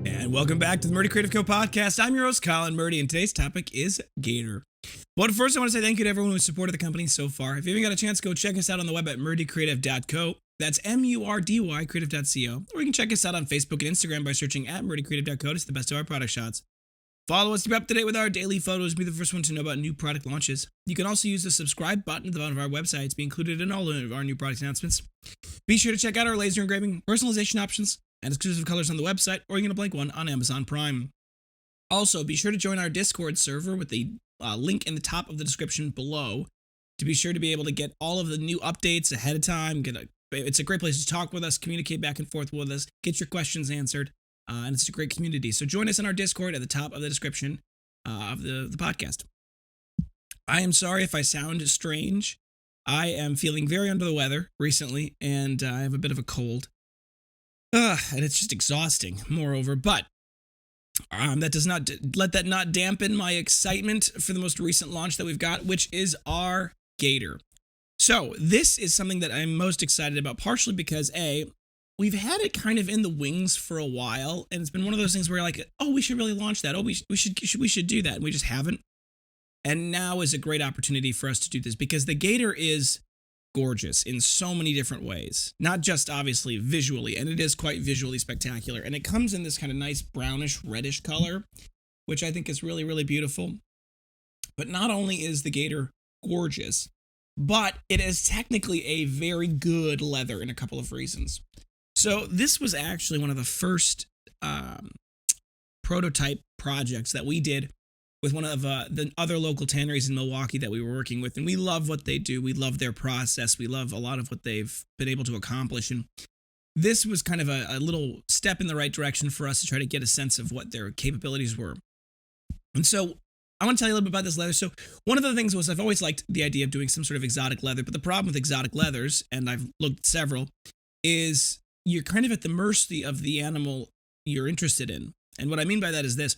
And welcome back to the Murdy Creative Co podcast. I'm your host, Colin Murdy, and today's topic is Gator. But first, I want to say thank you to everyone who's supported the company so far. If you haven't got a chance, go check us out on the web at murdycreative.co. That's M-U-R-D-Y creative.co. Or you can check us out on Facebook and Instagram by searching at murdycreative.co to see the best of our product shots. Follow us to be up to date with our daily photos, be the first one to know about new product launches. You can also use the subscribe button at the bottom of our website to be included in all of our new product announcements. Be sure to check out our laser engraving, personalization options, and exclusive colors on the website, or you can get a blank one on Amazon Prime. Also, be sure to join our Discord server with the link in the top of the description below to be sure to be able to get all of the new updates ahead of time. It's a great place to talk with us, communicate back and forth with us, get your questions answered, and it's a great community. So join us in our Discord at the top of the description of the podcast. I am sorry if I sound strange. I am feeling very under the weather recently, and I have a bit of a cold. And it's just exhausting, moreover. But that does not let that not dampen my excitement for the most recent launch that we've got, which is our Gator. So this is something that I'm most excited about, partially because we've had it kind of in the wings for a while, and it's been one of those things where you're like, oh, we should really launch that. Oh, we should do that, and we just haven't. And now is a great opportunity for us to do this because the Gator is gorgeous in so many different ways, not just obviously visually, and it is quite visually spectacular. And it comes in this kind of nice brownish reddish color, which I think is really, really beautiful. But not only is the Gator gorgeous, but it is technically a very good leather in a couple of reasons. So this was actually one of the first prototype projects that we did with one of the other local tanneries in Milwaukee that we were working with. And we love what they do. We love their process. We love a lot of what they've been able to accomplish. And this was kind of a little step in the right direction for us to try to get a sense of what their capabilities were. And so I want to tell you a little bit about this leather. So one of the things was I've always liked the idea of doing some sort of exotic leather. But the problem with exotic leathers, and I've looked at several, is you're kind of at the mercy of the animal you're interested in. And what I mean by that is this.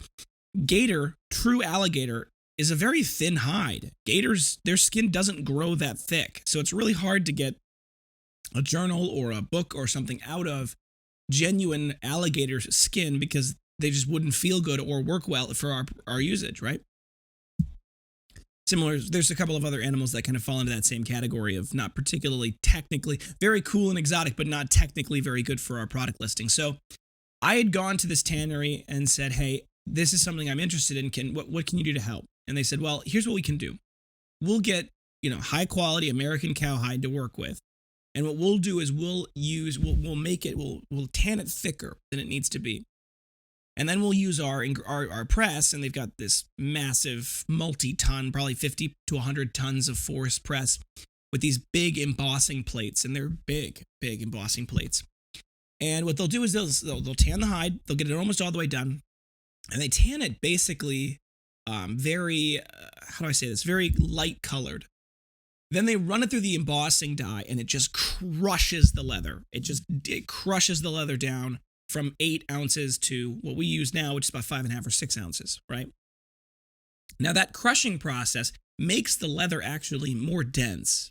Gator, true alligator, is a very thin hide. Gators, their skin doesn't grow that thick. So it's really hard to get a journal or a book or something out of genuine alligator skin because they just wouldn't feel good or work well for our usage, right? Similar, there's a couple of other animals that kind of fall into that same category of not particularly technically very cool and exotic, but not technically very good for our product listing. So I had gone to this tannery and said, hey, this is something I'm interested in. What can you do to help? And they said, well, here's what we can do. We'll get, high quality American cowhide to work with. And what we'll do is we'll tan it thicker than it needs to be. And then we'll use our press, and they've got this massive multi-ton, probably 50 to 100 tons of force press with these big embossing plates, and they're big embossing plates. And what they'll do is they'll tan the hide, they'll get it almost all the way done, and they tan it basically very light colored. Then they run it through the embossing die, and it just crushes the leather. It crushes the leather down from 8 ounces to what we use now, which is about 5.5 or 6 ounces, right? Now that crushing process makes the leather actually more dense.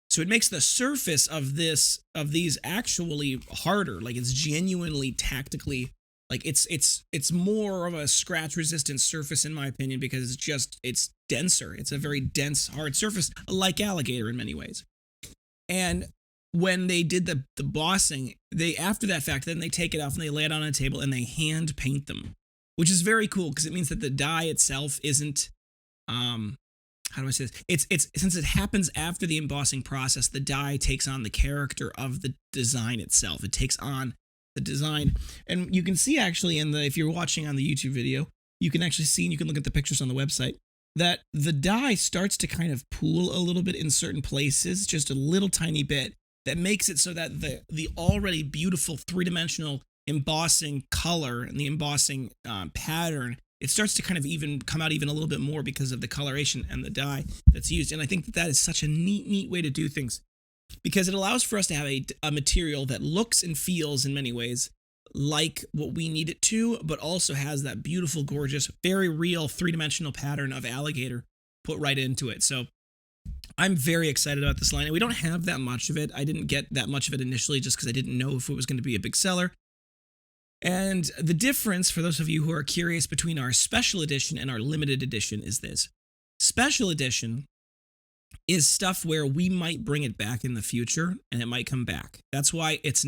So it makes the surface of these actually harder. Like it's genuinely tactically, like it's more of a scratch resistant surface in my opinion, because it's denser. It's a very dense, hard surface, like alligator in many ways. And when they did the embossing, after that fact, then they take it off and they lay it on a table and they hand paint them, which is very cool because it means that the dye itself isn't, how do I say this? It's since it happens after the embossing process, the dye takes on the character of the design itself. It takes on the design, and you can see actually if you're watching on the YouTube video, you can actually see, and you can look at the pictures on the website, that the dye starts to kind of pool a little bit in certain places, just a little tiny bit. That makes it so that the already beautiful three-dimensional embossing color and the embossing pattern, it starts to kind of even come out even a little bit more because of the coloration and the dye that's used. And I think that is such a neat way to do things, because it allows for us to have a material that looks and feels in many ways like what we need it to, but also has that beautiful, gorgeous, very real three-dimensional pattern of alligator put right into it. So I'm very excited about this line, and we don't have that much of it. I didn't get that much of it initially just because I didn't know if it was going to be a big seller. And the difference, for those of you who are curious, between our special edition and our limited edition is this. Special edition is stuff where we might bring it back in the future and it might come back. That's why it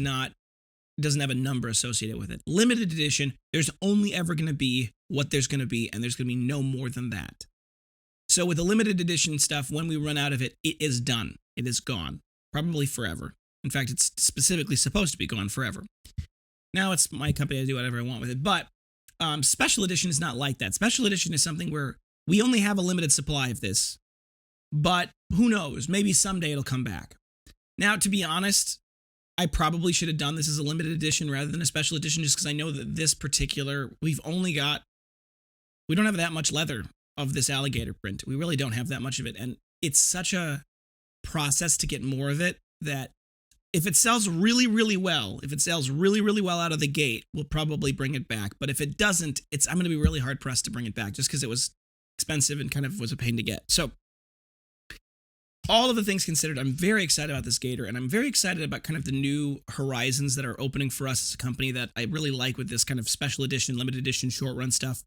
doesn't have a number associated with it. Limited edition, there's only ever going to be what there's going to be, and there's going to be no more than that. So with the limited edition stuff, when we run out of it, it is done. It is gone, probably forever. In fact, it's specifically supposed to be gone forever. Now it's my company, I do whatever I want with it. But special edition is not like that. Special edition is something where we only have a limited supply of this. But who knows? Maybe someday it'll come back. Now, to be honest, I probably should have done this as a limited edition rather than a special edition, just because I know that this particular, we don't have that much leather of this alligator print. We really don't have that much of it. And it's such a process to get more of it that if it sells really, really well, out of the gate, we'll probably bring it back. But if it doesn't, I'm going to be really hard pressed to bring it back just because it was expensive and kind of was a pain to get. So all of the things considered, I'm very excited about this Gator, and I'm very excited about kind of the new horizons that are opening for us as a company that I really like with this kind of special edition, limited edition, short run stuff.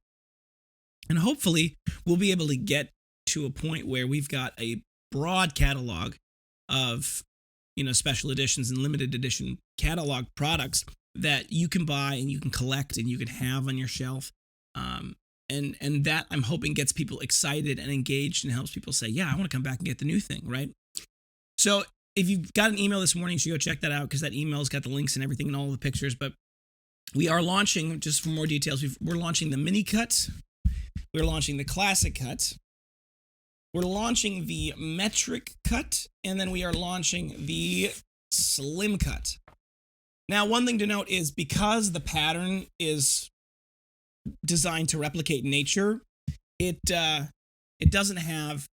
And hopefully we'll be able to get to a point where we've got a broad catalog of, special editions and limited edition catalog products that you can buy and you can collect and you can have on your shelf. And that, I'm hoping, gets people excited and engaged and helps people say, yeah, I want to come back and get the new thing, right? So if you've got an email this morning, you should go check that out because that email's got the links and everything and all the pictures. But we are launching, just for more details, we're launching the mini cut. We're launching the classic cut. We're launching the metric cut. And then we are launching the slim cut. Now, one thing to note is because the pattern is designed to replicate nature, it doesn't have,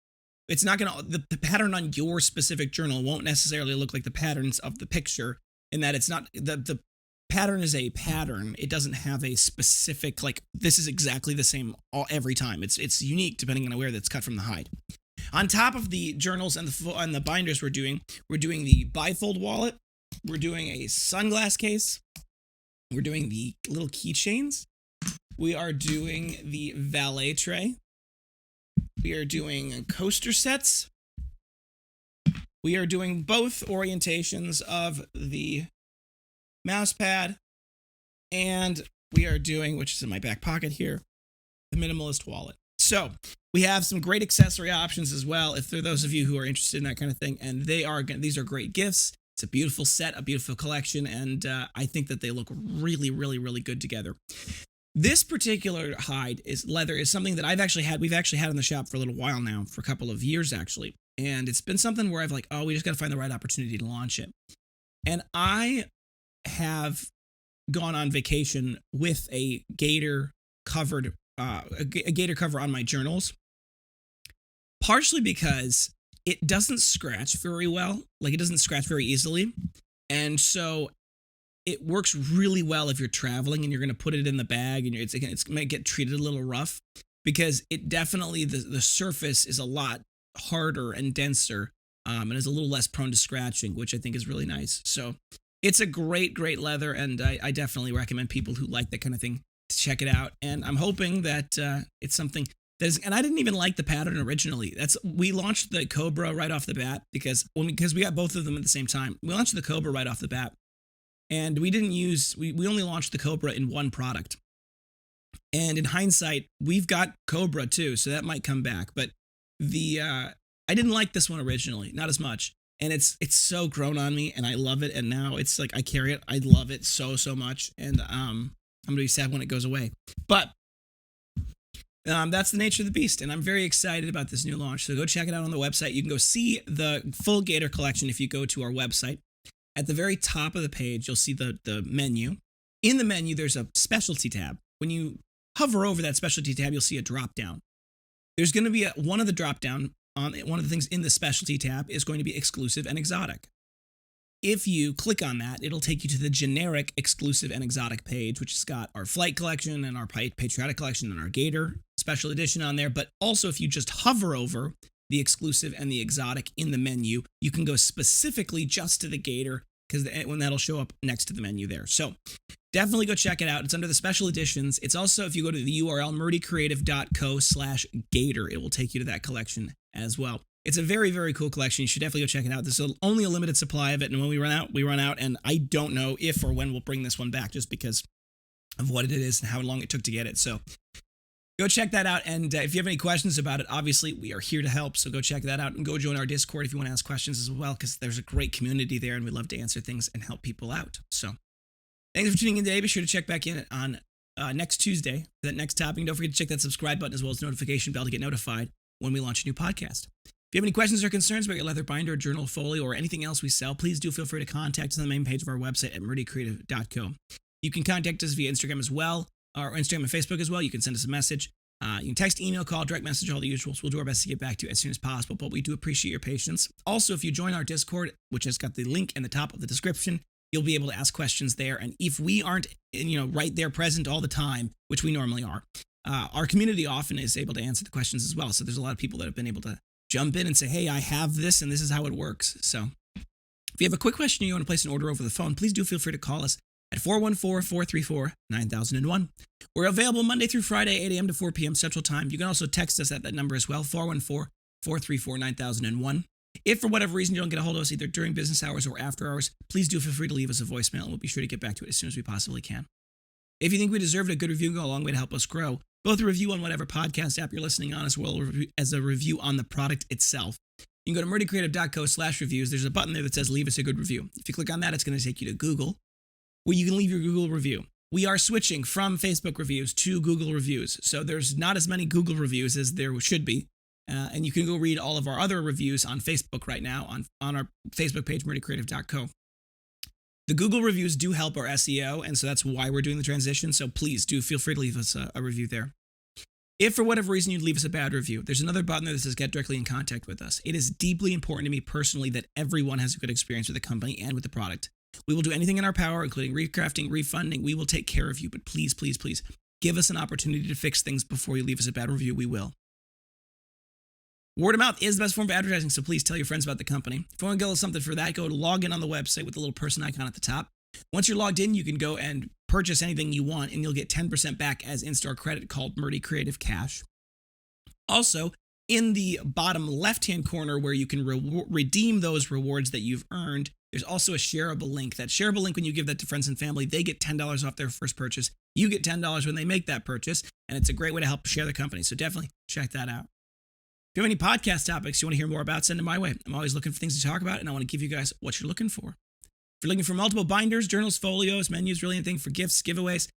it's not going to, the pattern on your specific journal won't necessarily look like the patterns of the picture, in that it's not, the pattern is a pattern. It doesn't have a specific, like, this is exactly the same every time. It's unique depending on where that's cut from the hide. On top of the journals and the binders we're doing the bifold wallet, we're doing a sunglass case, we're doing the little keychains, we are doing the valet tray, we are doing coaster sets, we are doing both orientations of the mouse pad, and we are doing, which is in my back pocket here, the minimalist wallet. So we have some great accessory options as well, if there are those of you who are interested in that kind of thing, and these are great gifts. It's a beautiful set, a beautiful collection, and I think that they look really, really, really good together. This particular leather is something that we've actually had in the shop for a little while now, for a couple of years actually, and it's been something where I've we just got to find the right opportunity to launch it. And I have gone on vacation with a Gator covered, a Gator cover on my journals, partially because it doesn't scratch very well, it doesn't scratch very easily, and so it works really well if you're traveling and you're going to put it in the bag and it's going to get treated a little rough, because it definitely, the surface is a lot harder and denser, and is a little less prone to scratching, which I think is really nice. So it's a great, great leather, and I definitely recommend people who like that kind of thing to check it out. And I'm hoping that it's something that is, and I didn't even like the pattern originally. We launched the Cobra right off the bat because we got both of them at the same time. We launched the Cobra right off the bat, and we only launched the Cobra in one product. And in hindsight, we've got Cobra too, so that might come back. But I didn't like this one originally, not as much. And it's so grown on me, and I love it. And now it's I carry it. I love it so much. And I'm gonna be sad when it goes away. But that's the nature of the beast, and I'm very excited about this new launch. So go check it out on the website. You can go see the full Gator collection if you go to our website. At the very top of the page, you'll see the menu. In the menu, there's a specialty tab. When you hover over that specialty tab, you'll see a drop down. There's going to be one of the drop down on one of the things in the specialty tab is going to be exclusive and exotic. If you click on that, it'll take you to the generic exclusive and exotic page, which has got our flight collection and our patriotic collection and our Gator special edition on there. But also, if you just hover over the exclusive and the exotic in the menu, you can go specifically just to the Gator, because when that'll show up next to the menu there. So definitely go check it out. It's under the special editions. It's also, if you go to the URL murdycreative.co/gator, it will take you to that collection as well. It's a very, very cool collection. You should definitely go check it out. There's only a limited supply of it, and when we run out, we run out, and I don't know if or when we'll bring this one back just because of what it is and how long it took to get it. So go check that out, and if you have any questions about it, obviously, we are here to help, so go check that out, and go join our Discord if you want to ask questions as well, because there's a great community there, and we love to answer things and help people out. So thanks for tuning in today. Be sure to check back in on next Tuesday for that next topic. And don't forget to check that subscribe button as well as the notification bell to get notified when we launch a new podcast. If you have any questions or concerns about your leather binder, journal, folio, or anything else we sell, please do feel free to contact us on the main page of our website at murdycreative.co. You can contact us via Instagram as well, or Instagram and Facebook as well. You can send us a message. You can text, email, call, direct message, all the usuals. We'll do our best to get back to you as soon as possible, but we do appreciate your patience. Also, if you join our Discord, which has got the link in the top of the description, you'll be able to ask questions there. And if we aren't, right there present all the time, which we normally are, our community often is able to answer the questions as well. So there's a lot of people that have been able to jump in and say, hey, I have this and this is how it works. So if you have a quick question or you want to place an order over the phone, please do feel free to call us at 414-434-9001. We're available Monday through Friday, 8 a.m. to 4 p.m. Central Time. You can also text us at that number as well, 414-434-9001. If for whatever reason you don't get a hold of us either during business hours or after hours, please do feel free to leave us a voicemail, and we'll be sure to get back to it as soon as we possibly can. If you think we deserved a good review, go a long way to help us grow. Both a review on whatever podcast app you're listening on, as well as a review on the product itself. You can go to murdycreative.co/reviews. There's a button there that says leave us a good review. If you click on that, it's going to take you to Google, where you can leave your Google review. We are switching from Facebook reviews to Google reviews, so there's not as many Google reviews as there should be. And you can go read all of our other reviews on Facebook right now on our Facebook page, murdycreative.co. The Google reviews do help our SEO, and so that's why we're doing the transition. So please do feel free to leave us a review there. If for whatever reason you'd leave us a bad review, there's another button there that says get directly in contact with us. It is deeply important to me personally that everyone has a good experience with the company and with the product. We will do anything in our power, including recrafting, refunding. We will take care of you, but please, please, please give us an opportunity to fix things before you leave us a bad review. We will. Word of mouth is the best form of advertising, so please tell your friends about the company. If you want to get something for that, go to log in on the website with the little person icon at the top. Once you're logged in, you can go and purchase anything you want, and you'll get 10% back as in-store credit called Murdy Creative Cash. Also, in the bottom left-hand corner where you can redeem those rewards that you've earned, there's also a shareable link. That shareable link, when you give that to friends and family, they get $10 off their first purchase. You get $10 when they make that purchase, and it's a great way to help share the company. So definitely check that out. If you have any podcast topics you want to hear more about, send them my way. I'm always looking for things to talk about, and I want to give you guys what you're looking for. If you're looking for multiple binders, journals, folios, menus, really anything for gifts, giveaways,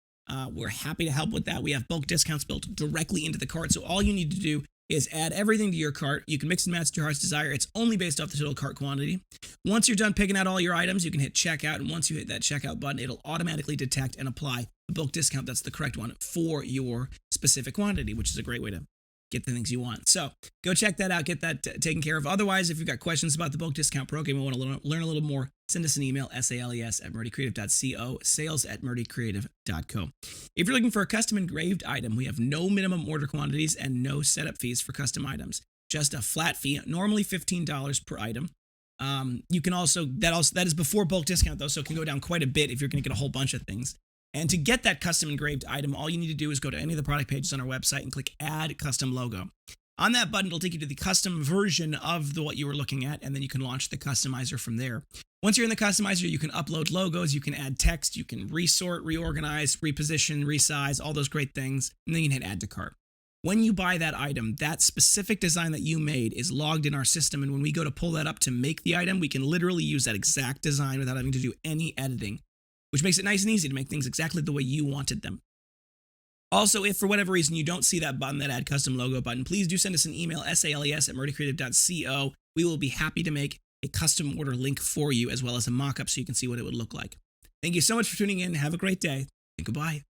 we're happy to help with that. We have bulk discounts built directly into the cart, so all you need to do is add everything to your cart. You can mix and match to your heart's desire. It's only based off the total cart quantity. Once you're done picking out all your items, you can hit checkout, and once you hit that checkout button, it'll automatically detect and apply the bulk discount that's the correct one for your specific quantity, which is a great way to get the things you want. So go check that out, get that taken care of. Otherwise, if you've got questions about the bulk discount program and want to learn a little more, send us an email, sales@murdycreative.co, sales@murdycreative.co. If you're looking for a custom engraved item, we have no minimum order quantities and no setup fees for custom items. Just a flat fee, normally $15 per item. You can that is before bulk discount though, so it can go down quite a bit if you're going to get a whole bunch of things. And to get that custom engraved item, all you need to do is go to any of the product pages on our website and click Add Custom Logo. On that button, it'll take you to the custom version of what you were looking at, and then you can launch the customizer from there. Once you're in the customizer, you can upload logos, you can add text, you can resort, reorganize, reposition, resize, all those great things, and then you can hit Add to Cart. When you buy that item, that specific design that you made is logged in our system, and when we go to pull that up to make the item, we can literally use that exact design without having to do any editing, which makes it nice and easy to make things exactly the way you wanted them. Also, if for whatever reason you don't see that button, that Add Custom Logo button, please do send us an email, sales@murdycreative.co. We will be happy to make a custom order link for you, as well as a mock-up so you can see what it would look like. Thank you so much for tuning in. Have a great day, and goodbye.